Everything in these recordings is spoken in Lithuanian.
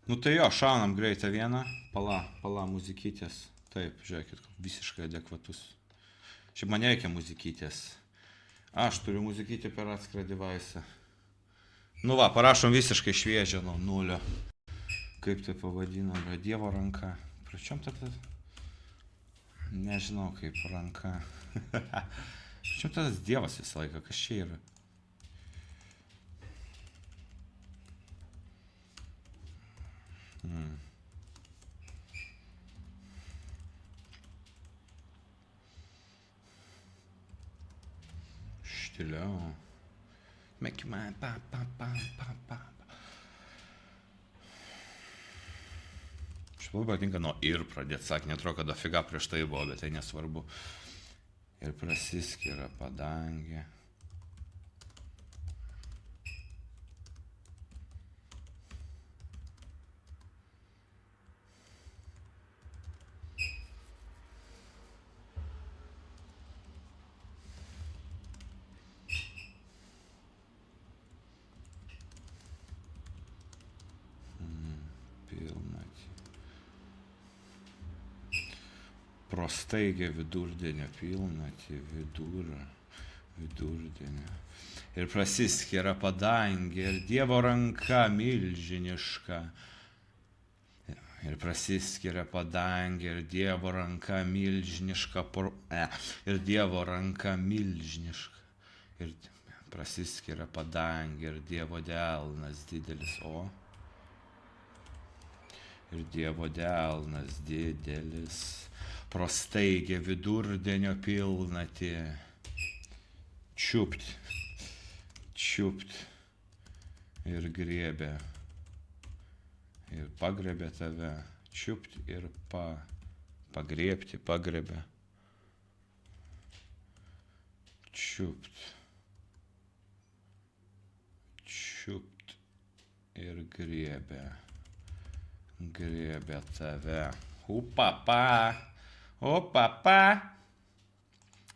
Nu tai jo, šaunam greitą vieną. Pala muzikytės. Taip, žiūrėkit, visiškai adekvatus. Šiaip man reikia muzikytės. Aš turiu muzikytę per atskirą devaisą. Nu va, parašom visiškai šviežią nuo nulio. Kaip tai pavadinam, yra Dievo ranka. Pračiom tada? Nežinau kaip ranka. Pračiom tada Dievas visą laiką, kas čia yra? Štiliau. Mėkime, pa. Šiaip labai patinka nuo ir pradėti sakinį, atrodo, kad dofiga prieš tai buvo, bet tai nesvarbu. Ir prasiskiria padangė. Prostaigė vidurdienio pilnatį, vidurdienio. Ir prasiskiria padangė, ir Dievo ranka milžiniška. Ir prasiskiria padangė, ir Dievo ranka milžiniška. Ir Dievo ranka milžiniška. Ir prasiskiria padangė, ir Dievo delnas didelis. Ir Dievo delnas didelis. Prostaigė vidurdienio pilnatį. Čiupt ir griebė. Ir pagrebė tave. Čiupt ir pagriebti, pagrebė. Čiupt ir griebė. Griebė tave. O papa.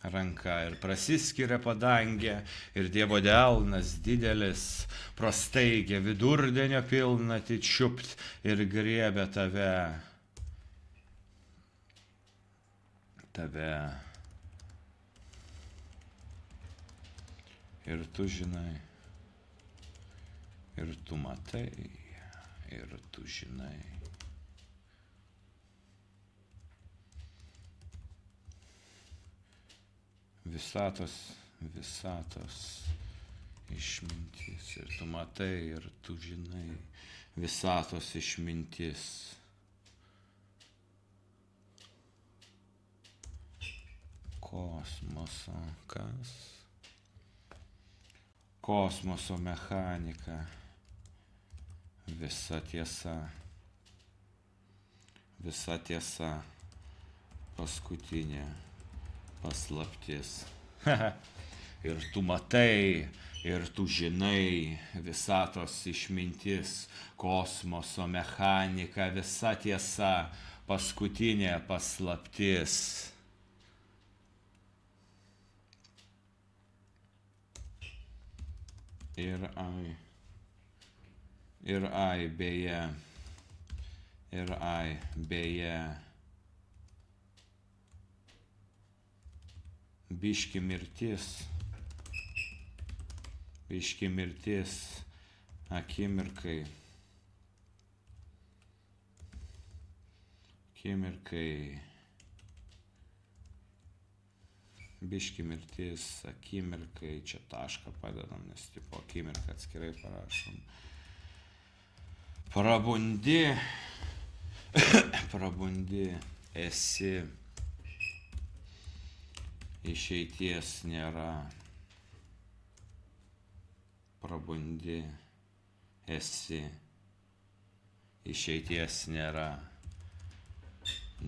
Ranka ir prasiskiria padangė, ir Dievo delnas didelis, prostaigė vidurdienio pilnatį, čiupt ir griebė tave. Ir tu žinai, ir tu matai, ir tu žinai. Visatos išmintis. Ir tu matai, ir tu žinai. Visatos išmintis. Kosmoso. Kas? Kosmoso mechanika. Visa tiesa. Visa tiesa. Paskutinė. Paslaptis. Ir tu matai, ir tu žinai, visatos išmintis, kosmoso mechanika, visa tiesa, paskutinė paslaptis. Ir beje. Biški mirtis akimirkai. Biški mirtis akimirkai. Čia tašką padedam, nes tipo akimirką atskirai parašom. Prabundi, esi. Išeities nėra. Prabundi, esi. Išeities nėra.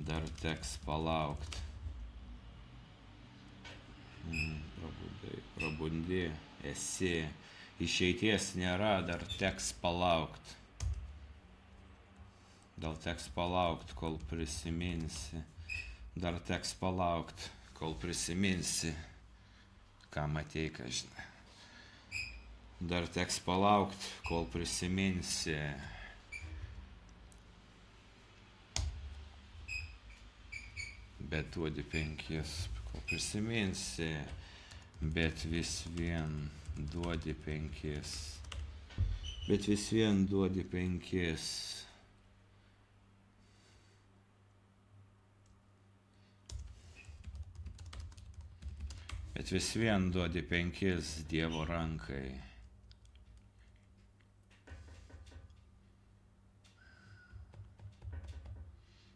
Dar teks palaukt. Prabundi, esi. Išeities nėra, dar teks palaukt. Dar teks palaukt, kol prisiminsi. Dar teks palaukt, kol prisiminsi, ką matei, ką žinai. Dar teks palaukt, kol prisiminsi, bet duodi 5, kol prisiminsi, bet vis vien duodi 5, bet vis vien duodi 5. Bet vis vien duodi 5 Dievo rankai.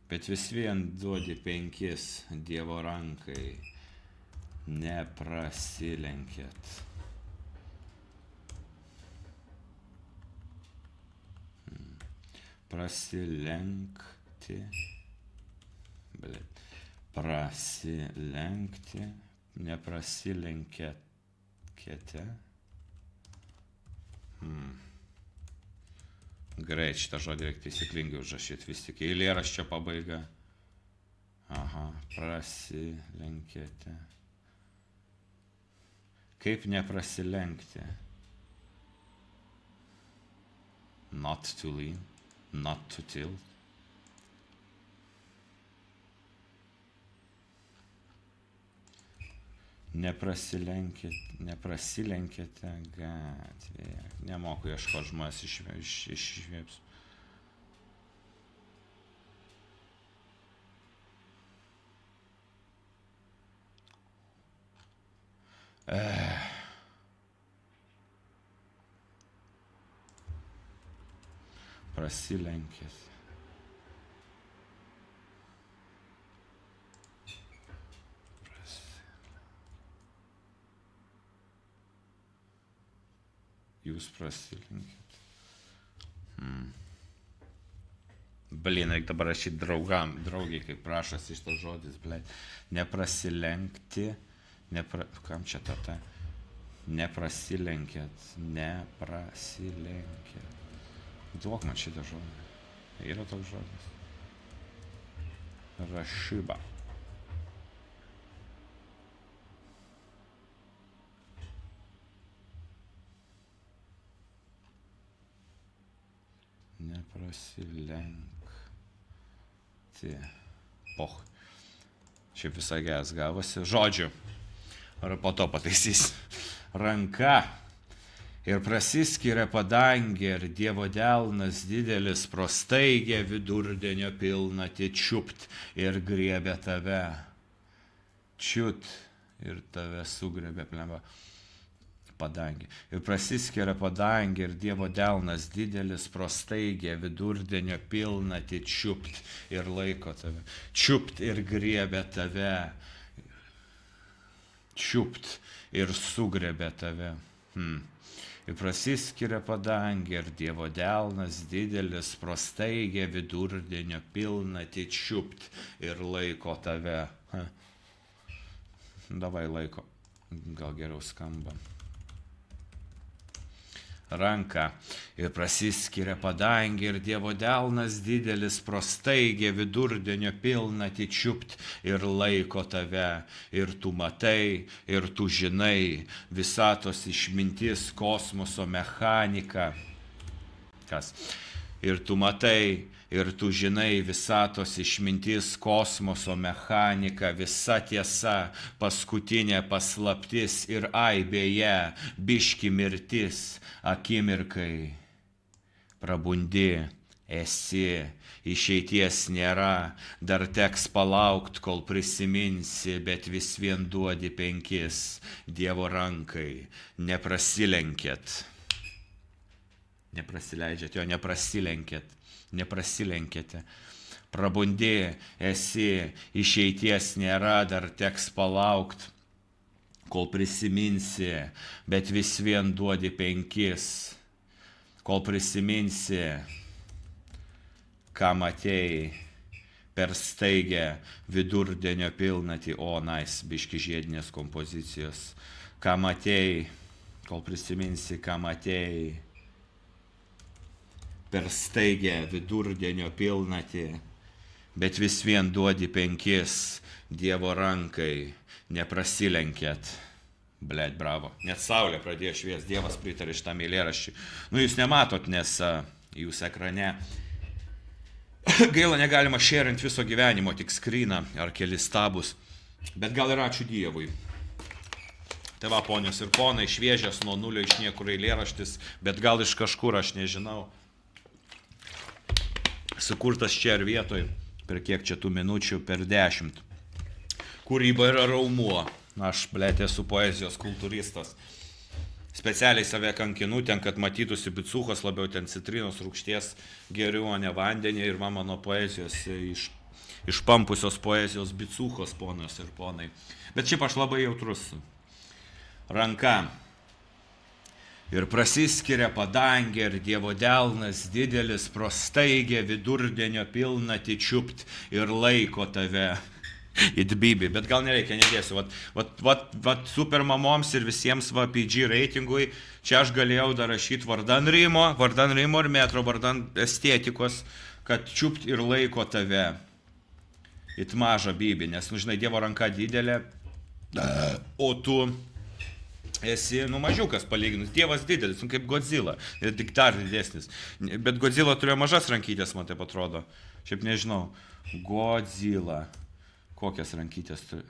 Bet vis vien duodi 5 Dievo rankai. Neprasilenkėt. Prasilenkti. Prasilenkti. Neprasilenkėte. Greit, šitą žodį reikia taisyklingai užrašyti, vis tik eilėraščio pabaiga. Aha, prasilenkėte. Kaip neprasilenkti? Not to lean, not to tilt. Neprasilenkėte gatvėje. Nemoku ieškoti žmonės išvėps. Prasilenkėte. Jūs prasilenkėt. Blin, reikia dabar rašyti draugiai, kaip prašas iš to žodis, blin. Neprasilenkti, kam čia ta? Neprasilenkėt, neprasilenkėt. Duok man šitą žodį. Yra toks žodis. Rašyba. Neprasilenkti. Poch. Šiaip visai geras gavosi. Žodžiu. Ar po to pataisys. Ranka. Ir prasiskiria padangė, ir Dievo delnas didelis pro staigę vidurdienio pilnatį čiupt ir griebė tave. Čiut ir tave sugriebė plemba. Padangė. Ir prasiskiria padangė, ir Dievo delnas didelis pro staigę vidurdienio pilnatį čiupt ir laiko tave. Čiupt ir griebė tave. Čiupt ir sugriebė tave. Ir prasiskiria padangė, ir Dievo delnas didelis pro staigę vidurdienio pilnatį čiupt ir laiko tave. Davai laiko. Gal geriau skamba. Ranka. Ir prasiskiria padangė, ir Dievo delnas didelis pro staigę vidurdienio pilnatį čiupt ir laiko tave. Ir tu matai, ir tu žinai, visatos išmintis, kosmoso mechanika. Kas? Ir tu matai, ir tu žinai, visatos išmintis, kosmoso mechanika, visa tiesa, paskutinė paslaptis ir aibėje, biški mirtis, akimirkai. Prabundi, esi, išeities nėra, dar teks palaukt, kol prisiminsi, bet vis vien duodi 5 Dievo rankai, neprasilenkėt. Neprasileidžiat, jo, neprasilenkėte. Prabundi, esi, išeities nėra, dar teks palaukt, kol prisiminsi, bet vis vien duodi 5. Kol prisiminsi, ką matei per staigę vidurdienio pilnatį, biški žiedinės kompozicijos. Ką matei, kol prisiminsi, ką matei per staigę vidurdienio pilnatį, bet vis vien duodi 5 Dievo rankai, neprasilenkėt. Blet, bravo. Net saulė pradėjo šviest, Dievas pritarė šitam eilėraščiui. Jūs nematot, nes jūs ekrane Gaila negalima šerint viso gyvenimo, tik skryną ar kelis stabus. Bet gal ir ačiū Dievui. Tai va, ponios ir ponai, šviežias nuo nulio iš niekur eilėraštis, bet gal iš kažkur, aš nežinau. Sukurtas čia ir vietoj, per kiek čia tų minučių, per 10. Kūryba yra raumuo. Aš, blėt, esu poezijos kultūristas. Specialiai save kankinu ten, kad matytųsi bicuchos, labiau ten citrinos rūgšties geriu, o ne vandenį. Ir mano poezijos, išpampusios poezijos bicuchos, ponios ir ponai. Bet šiaip aš labai jautrus. Ranka. Ir prasiskiria padangė ir Dievo delnas didelis, prostaigė vidurdienio pilnatį čiupt ir laiko tave. It bibi, bet gal nereikia, nedėsiu. Vat super mamoms ir visiems PG reitingui, čia aš galėjau dar rašyti vardan Rimo ir metro, vardan estetikos, kad čiupt ir laiko tave. It maža bibi, nes, žinai, Dievo ranka didelė, o tu esi, mažiukas palyginus. Dievas didelis, kaip Godzilla, ir tik dar didesnis. Bet Godzilla turėjo mažas rankytės, man taip atrodo. Šiaip nežinau. Godzilla. Kokias rankytės turi?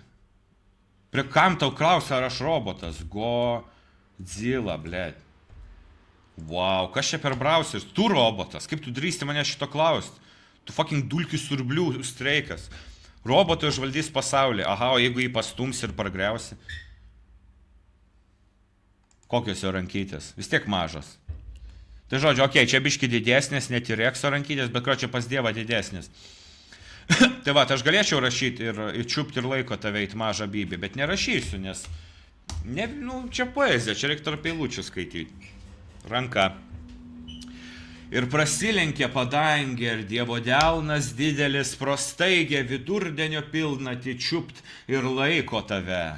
Prie kam tau klausia, ar aš robotas? Godzilla, blėt. Wow, kas čia per browseris? Tu robotas, kaip tu drįsti mane šito klausti? Tu fucking dulkių siurblių streikas. Robotai užvaldys pasaulį. Aha, o jeigu jį pastums ir pargriausi? Kokios jo rankytės? Vis tiek mažas. Tai žodžiu, okei, čia biški didesnės, net ir Rekso rankytės, bet čia pas Dievą didesnės. Tai va, aš galėčiau rašyti ir čiupti ir laiko tave į mažą bybį, bet nerašysiu, nes čia poezija, čia reikia tarp eilučių skaityti. Ranka. Ir prasilenkė padangė ir Dievo delnas didelis, prostaigė vidurdienio pilnatį čiupt ir laiko tave.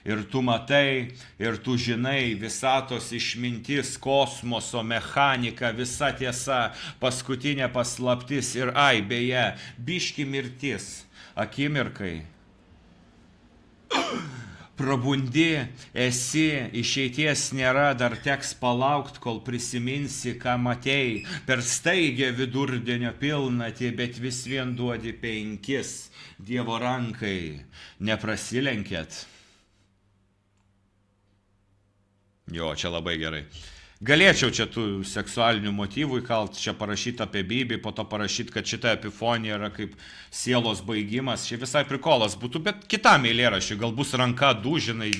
Ir tu matai, ir tu žinai, visatos išmintis, kosmoso mechanika, visa tiesa, paskutinė paslaptis ir beje, biški mirtis, akimirkai. Prabundi, esi, išeities nėra, dar teks palaukt, kol prisiminsi, ką matei, per staigę vidurdienio pilnatį, bet vis vien duodi 5 Dievo rankai, neprasilenkėt. Jo, čia labai gerai. Galėčiau čia tų seksualinių motyvų įkalt, čia parašyti apie bybį, po to parašyti, kad šita epifonija yra kaip sielos baigimas. Čia visai prikolas būtų, bet kitam eilėraščiui, gal bus ranka dūžinai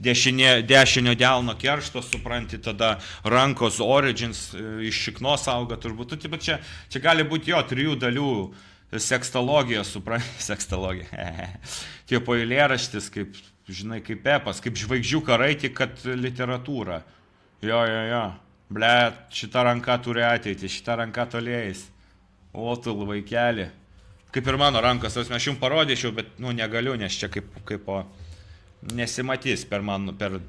dešinio delno keršto, supranti, tada rankos origins iš šiknos auga turbūt. Bet čia gali būti jo 3 dalių sekstologija, supranti, sekstologija. Tipo eilėraštis, kaip, žinai, kaip epas, kaip žvaigždžių karai, tik kad literatūra. Jo. Blet, šita ranka turi ateitį, šita ranka tolėjais. O tu vaikeli. Kaip ir mano rankos, aš jums parodyčiau, bet, negaliu, nes čia kaip nesimatys per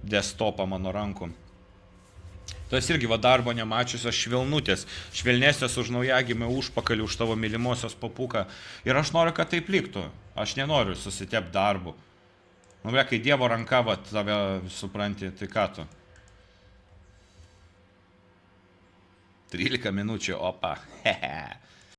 desktopą mano rankų. Tas irgi darbo nemačiusios švelnutės, švelnesnės už naujagimę užpakalį, už tavo mylimosios papuką. Ir aš noriu, kad taip liktų. Aš nenoriu susitepti darbu. Kai Dievo ranka, tave supranti, tai ką tu? 13 minučių, opa.